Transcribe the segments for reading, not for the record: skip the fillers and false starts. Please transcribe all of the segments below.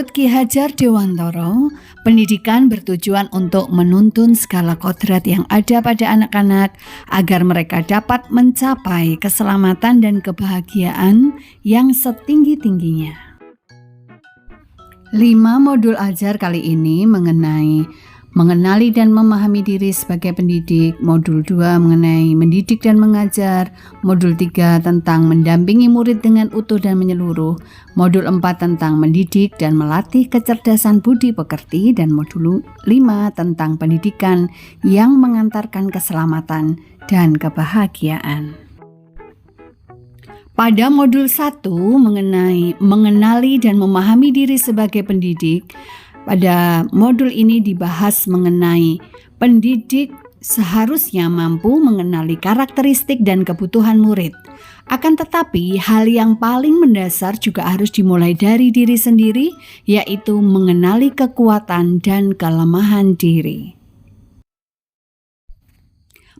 Menurut Ki Hajar Dewantara, pendidikan bertujuan untuk menuntun segala kodrat yang ada pada anak-anak agar mereka dapat mencapai keselamatan dan kebahagiaan yang setinggi-tingginya. 5 modul ajar kali ini mengenai mengenali dan memahami diri sebagai pendidik, modul 2 mengenai mendidik dan mengajar, modul 3 tentang mendampingi murid dengan utuh dan menyeluruh, modul 4 tentang mendidik dan melatih kecerdasan budi pekerti, dan modul 5 tentang pendidikan yang mengantarkan keselamatan dan kebahagiaan. Pada modul 1 mengenai mengenali dan memahami diri sebagai pendidik, pada modul ini dibahas mengenai pendidik seharusnya mampu mengenali karakteristik dan kebutuhan murid. Akan tetapi, hal yang paling mendasar juga harus dimulai dari diri sendiri, yaitu mengenali kekuatan dan kelemahan diri.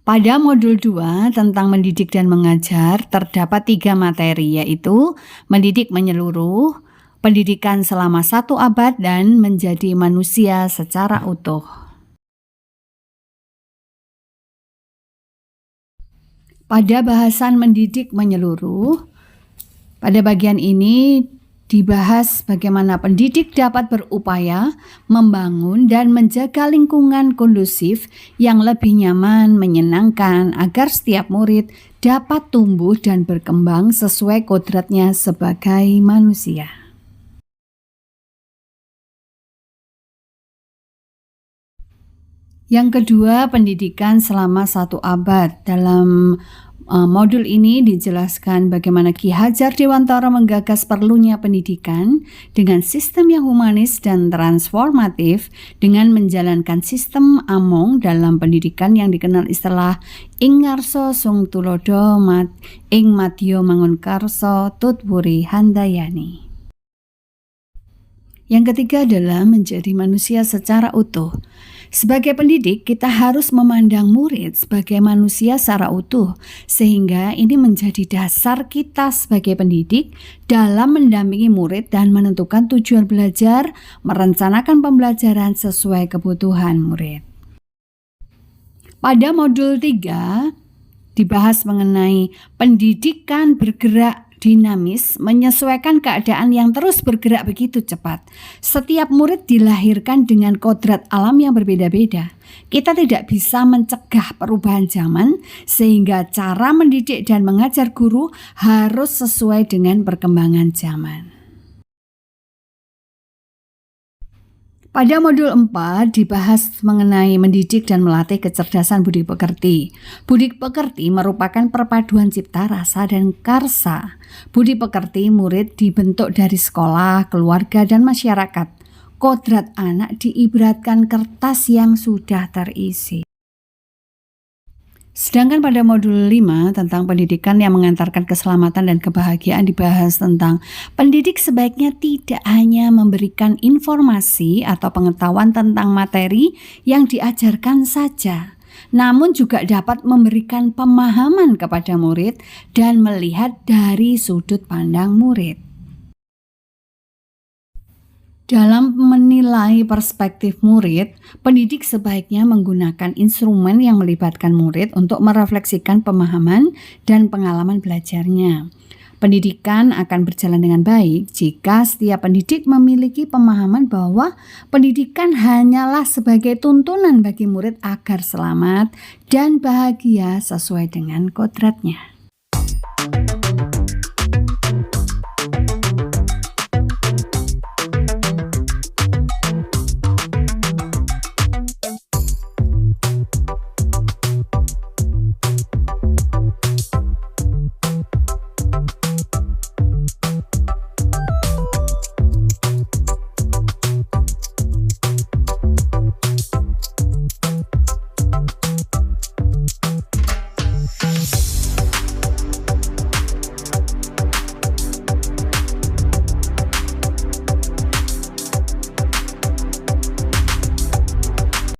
Pada modul 2 tentang mendidik dan mengajar terdapat 3 materi, yaitu mendidik menyeluruh, pendidikan selama 1 abad, dan menjadi manusia secara utuh. Pada bahasan mendidik menyeluruh, pada bagian ini dibahas bagaimana pendidik dapat berupaya membangun dan menjaga lingkungan kondusif yang lebih nyaman, menyenangkan, agar setiap murid dapat tumbuh dan berkembang sesuai kodratnya sebagai manusia. Yang kedua, pendidikan selama 1 abad. Dalam modul ini dijelaskan bagaimana Ki Hajar Dewantara menggagas perlunya pendidikan dengan sistem yang humanis dan transformatif dengan menjalankan sistem Among dalam pendidikan yang dikenal istilah ing ngarsa sung tulodo ing madya mangun karsa tutwuri handayani. Yang ketiga adalah menjadi manusia secara utuh. Sebagai pendidik, kita harus memandang murid sebagai manusia secara utuh, sehingga ini menjadi dasar kita sebagai pendidik dalam mendampingi murid dan menentukan tujuan belajar, merencanakan pembelajaran sesuai kebutuhan murid. Pada modul 3 dibahas mengenai pendidikan bergerak dinamis, menyesuaikan keadaan yang terus bergerak begitu cepat. Setiap murid dilahirkan dengan kodrat alam yang berbeda-beda. Kita tidak bisa mencegah perubahan zaman, sehingga cara mendidik dan mengajar guru harus sesuai dengan perkembangan zaman. Pada modul 4 dibahas mengenai mendidik dan melatih kecerdasan budi pekerti. Budi pekerti merupakan perpaduan cipta, rasa, dan karsa. Budi pekerti murid dibentuk dari sekolah, keluarga, dan masyarakat. Kodrat anak diibaratkan kertas yang sudah terisi. Sedangkan pada modul 5 tentang pendidikan yang mengantarkan keselamatan dan kebahagiaan dibahas tentang pendidik sebaiknya tidak hanya memberikan informasi atau pengetahuan tentang materi yang diajarkan saja, namun juga dapat memberikan pemahaman kepada murid dan melihat dari sudut pandang murid. Dalam menilai perspektif murid, pendidik sebaiknya menggunakan instrumen yang melibatkan murid untuk merefleksikan pemahaman dan pengalaman belajarnya. Pendidikan akan berjalan dengan baik jika setiap pendidik memiliki pemahaman bahwa pendidikan hanyalah sebagai tuntunan bagi murid agar selamat dan bahagia sesuai dengan kodratnya.